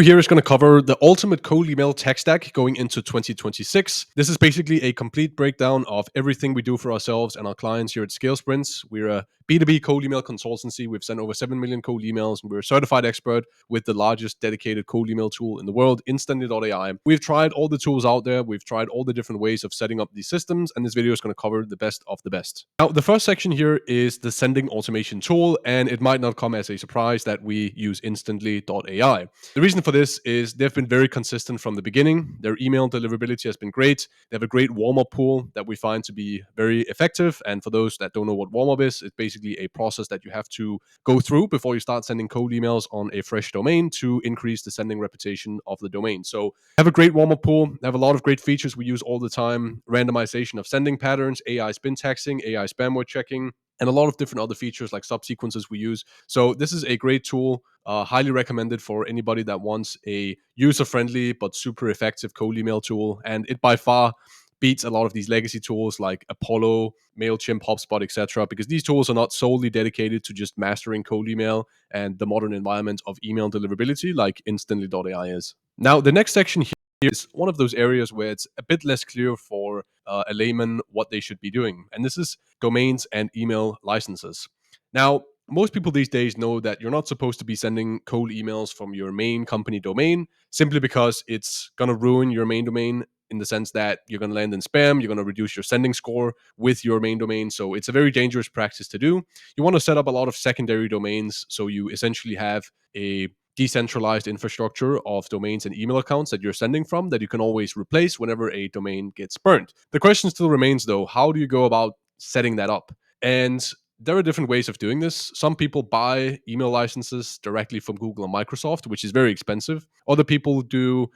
Here is going to cover the ultimate cold email tech stack going into 2026. This is basically a complete breakdown of everything we do for ourselves and our clients here at Scale Sprints. We're a B2B cold email consultancy. We've sent over 7 million cold emails, and we're a certified expert with the largest dedicated cold email tool in the world, Instantly.ai. We've tried all the tools out there. We've tried all the different ways of setting up these systems, and this video is going to cover the best of the best. Now, the first section here is the sending automation tool, and it might not come as a surprise that we use Instantly.ai. The reason for this is they've been very consistent from the beginning. Their email deliverability has been great. They have a great warm-up pool that we find to be very effective. And for those that don't know what warm-up is, it's basically a process that you have to go through before you start sending cold emails on a fresh domain to increase the sending reputation of the domain. So have a great warm-up pool. They have a lot of great features we use all the time. Randomization of sending patterns, AI spin taxing, AI spam word checking, and a lot of different other features like subsequences we use. So this is a great tool, highly recommended for anybody that wants a user-friendly but super effective cold email tool. And it by far beats a lot of these legacy tools like Apollo, MailChimp, HubSpot, etc. Because these tools are not solely dedicated to just mastering cold email and the modern environment of email deliverability like Instantly.ai is. Now, the next section here is one of those areas where it's a bit less clear for a layman what they should be doing. And this is domains and email licenses. Now, most people these days know that you're not supposed to be sending cold emails from your main company domain simply because it's going to ruin your main domain in the sense that you're going to land in spam, you're going to reduce your sending score with your main domain. So it's a very dangerous practice to do. You want to set up a lot of secondary domains so you essentially have a decentralized infrastructure of domains and email accounts that you're sending from that you can always replace whenever a domain gets burned. The question still remains though, how do you go about setting that up? And there are different ways of doing this. Some people buy email licenses directly from Google and Microsoft, which is very expensive. Other people do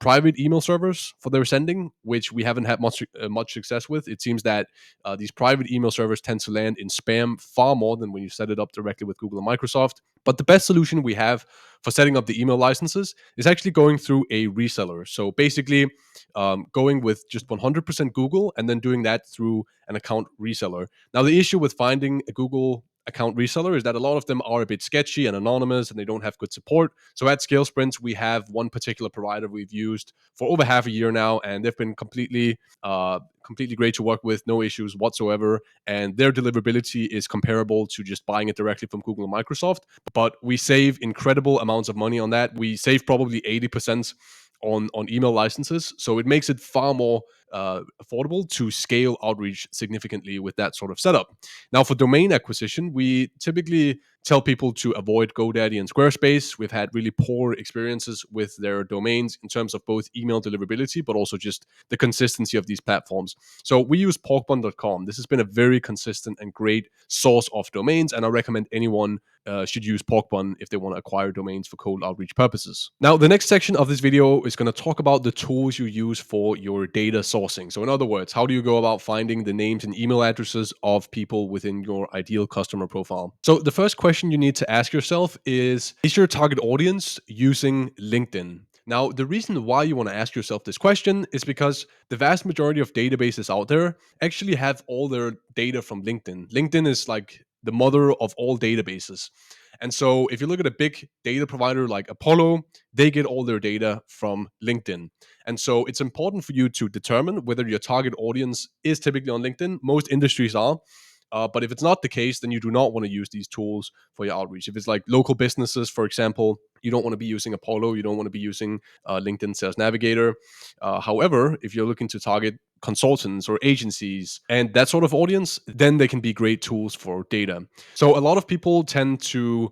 private email servers for their sending, which we haven't had much success with. It seems that these private email servers tend to land in spam far more than when you set it up directly with Google and Microsoft. But the best solution we have for setting up the email licenses is actually going through a reseller. So basically, going with just 100% Google and then doing that through an account reseller. Now, the issue with finding a Google account reseller is that a lot of them are a bit sketchy and anonymous and they don't have good support. So at Scale Sprints, we have one particular provider we've used for over half a year now, and they've been completely great to work with, no issues whatsoever. And their deliverability is comparable to just buying it directly from Google and Microsoft. But we save incredible amounts of money on that. We save probably 80% on email licenses. So it makes it far more affordable to scale outreach significantly with that sort of setup. Now, for domain acquisition, we typically tell people to avoid GoDaddy and Squarespace. We've had really poor experiences with their domains in terms of both email deliverability, but also just the consistency of these platforms. So we use porkbun.com. This has been a very consistent and great source of domains, and I recommend anyone should use Porkbun if they want to acquire domains for cold outreach purposes. Now, the next section of this video is going to talk about the tools you use for your data sourcing. So in other words, how do you go about finding the names and email addresses of people within your ideal customer profile? So the first question you need to ask yourself is your target audience using LinkedIn? Now, the reason why you want to ask yourself this question is because the vast majority of databases out there actually have all their data from LinkedIn. LinkedIn is like the mother of all databases. And so if you look at a big data provider like Apollo, they get all their data from LinkedIn. And so it's important for you to determine whether your target audience is typically on LinkedIn. Most industries are. But if it's not the case, then you do not want to use these tools for your outreach. If it's like local businesses, for example, you don't want to be using Apollo. You don't want to be using LinkedIn Sales Navigator. However, if you're looking to target consultants or agencies and that sort of audience, then they can be great tools for data. So a lot of people tend to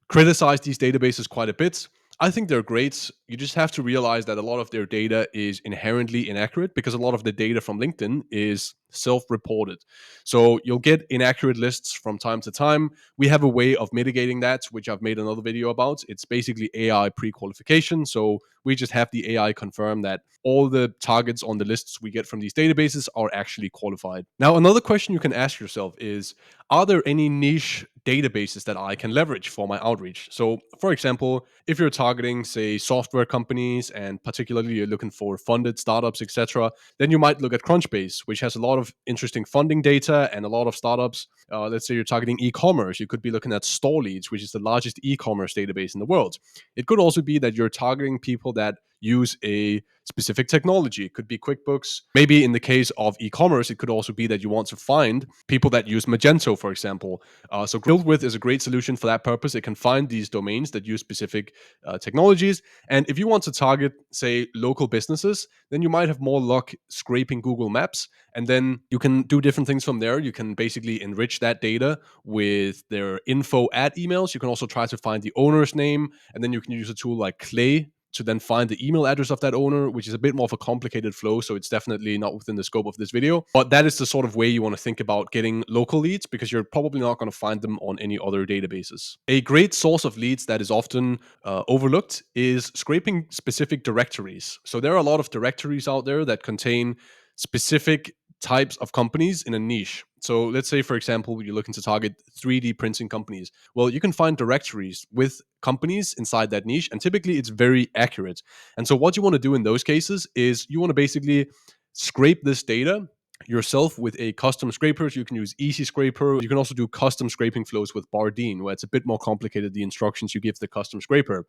criticize these databases quite a bit. I think they're great. You just have to realize that a lot of their data is inherently inaccurate because a lot of the data from LinkedIn is self-reported. So you'll get inaccurate lists from time to time. We have a way of mitigating that, which I've made another video about. It's basically AI pre-qualification. So we just have the AI confirm that all the targets on the lists we get from these databases are actually qualified. Now, another question you can ask yourself is, are there any niche databases that I can leverage for my outreach. So, for example, if you're targeting, say, software companies and particularly you're looking for funded startups, etc., then you might look at Crunchbase, which has a lot of interesting funding data and a lot of startups. Let's say you're targeting e-commerce, you could be looking at StoreLeads, which is the largest e-commerce database in the world. It could also be that you're targeting people that use a specific technology. It could be QuickBooks. Maybe in the case of e-commerce, it could also be that you want to find people that use Magento, for example. So BuildWith is a great solution for that purpose. It can find these domains that use specific technologies. And if you want to target, say, local businesses, then you might have more luck scraping Google Maps. And then you can do different things from there. You can basically enrich that data with their info at emails. You can also try to find the owner's name. And then you can use a tool like Clay to then find the email address of that owner, which is a bit more of a complicated flow. So it's definitely not within the scope of this video. But that is the sort of way you want to think about getting local leads, because you're probably not going to find them on any other databases. A great source of leads that is often overlooked is scraping specific directories. So there are a lot of directories out there that contain specific types of companies in a niche. So let's say, for example, you're looking to target 3D printing companies. Well, you can find directories with companies inside that niche, and typically it's very accurate. And so what you want to do in those cases is you want to basically scrape this data yourself with a custom scraper. So you can use Easy Scraper. You can also do custom scraping flows with Bardeen, where it's a bit more complicated, the instructions you give the custom scraper.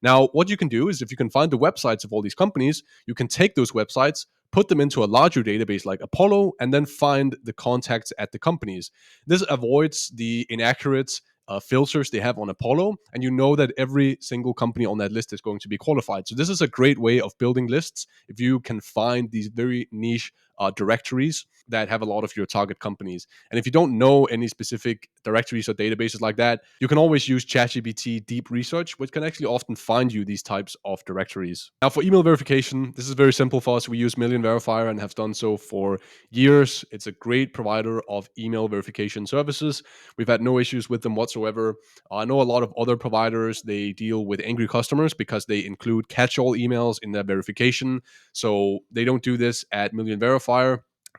Now, what you can do is if you can find the websites of all these companies, you can take those websites, put them into a larger database like Apollo, and then find the contacts at the companies. This avoids the inaccurate filters they have on Apollo, and you know that every single company on that list is going to be qualified. So this is a great way of building lists if you can find these very niche directories that have a lot of your target companies. And if you don't know any specific directories or databases like that, you can always use ChatGPT Deep Research, which can actually often find you these types of directories. Now, for email verification, this is very simple for us. We use Million Verifier and have done so for years. It's a great provider of email verification services. We've had no issues with them whatsoever. I know a lot of other providers, they deal with angry customers because they include catch-all emails in their verification. So they don't do this at Million Verifier.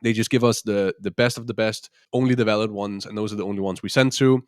They just give us the best of the best, only the valid ones, and those are the only ones we send to.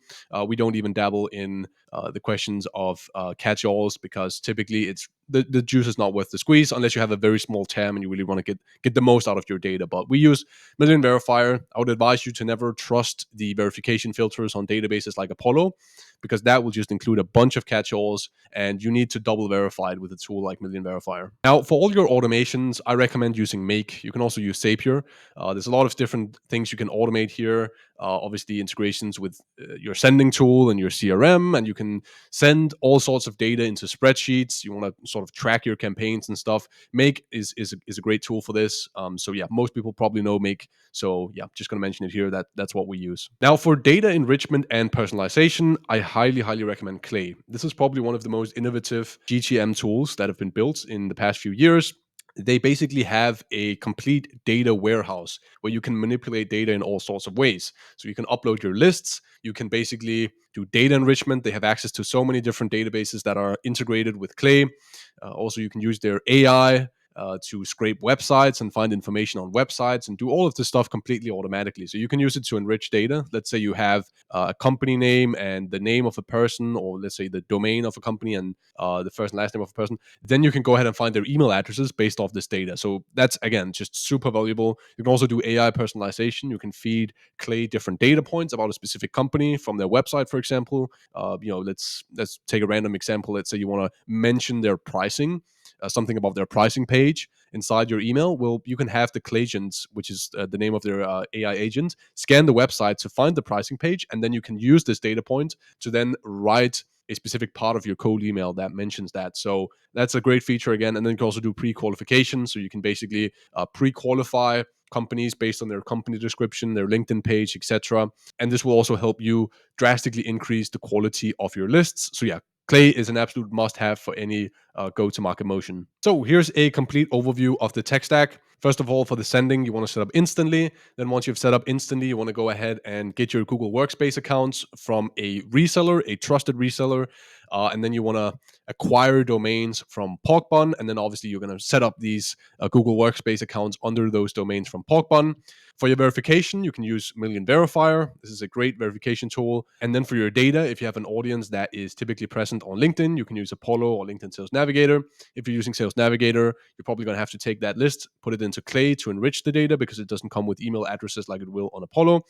We don't even dabble in the questions of catch-alls, because typically it's the juice is not worth the squeeze unless you have a very small TAM and you really want to get the most out of your data. But we use Million Verifier. I would advise you to never trust the verification filters on databases like Apollo, because that will just include a bunch of catch-alls, and you need to double verify it with a tool like Million Verifier. Now, for all your automations, I recommend using Make. You can also use Zapier. There's a lot of different things you can automate here. Obviously, integrations with your sending tool and your CRM, and you can send all sorts of data into spreadsheets. You want to sort of track your campaigns and stuff. Make is a great tool for this. So yeah, most people probably know Make. So yeah, just going to mention it here. That's what we use. Now, for data enrichment and personalization, I highly recommend Clay. This is probably one of the most innovative GTM tools that have been built in the past few years. They basically have a complete data warehouse where you can manipulate data in all sorts of ways. So you can upload your lists, you can basically do data enrichment. They have access to so many different databases that are integrated with Clay. Also, you can use their AI to scrape websites and find information on websites and do all of this stuff completely automatically. So you can use it to enrich data. Let's say you have a company name and the name of a person, or let's say the domain of a company and the first and last name of a person. Then you can go ahead and find their email addresses based off this data. So that's, again, just super valuable. You can also do AI personalization. You can feed Clay different data points about a specific company from their website, for example. Let's take a random example. Let's say you want to mention their pricing. Something about their pricing page inside your email. Well, you can have the Clayagent, which is the name of their AI agent, scan the website to find the pricing page, and then you can use this data point to then write a specific part of your cold email that mentions that. So that's a great feature again. And then you can also do pre-qualification. So you can basically pre-qualify companies based on their company description, their LinkedIn page, etc. And this will also help you drastically increase the quality of your lists. So yeah, Clay is an absolute must-have for any go-to-market motion. So here's a complete overview of the tech stack. First of all, for the sending, you want to set up instantly. Then once you've set up instantly, you want to go ahead and get your Google Workspace accounts from a reseller, a trusted reseller. and then you want to acquire domains from Pogbun, and then obviously you're going to set up these Google Workspace accounts under those domains from Pogbun. For your verification, you can use Million Verifier. This is a great verification tool. And then for your data, if you have an audience that is typically present on LinkedIn, you can use Apollo or LinkedIn Sales Navigator. If you're using Sales Navigator, you're probably going to have to take that list, put it into Clay to enrich the data because it doesn't come with email addresses like it will on Apollo.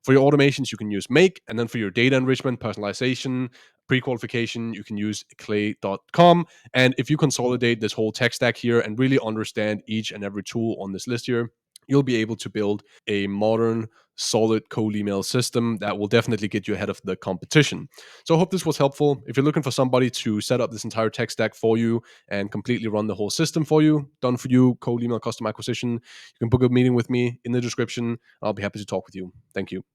For your automations, you can use Make. And then for your data enrichment, personalization, pre-qualification, you can use clay.com. And if you consolidate this whole tech stack here and really understand each and every tool on this list here, you'll be able to build a modern, solid cold email system that will definitely get you ahead of the competition. So I hope this was helpful. If you're looking for somebody to set up this entire tech stack for you and completely run the whole system for you, done for you, cold email custom acquisition, you can book a meeting with me in the description. I'll be happy to talk with you. Thank you.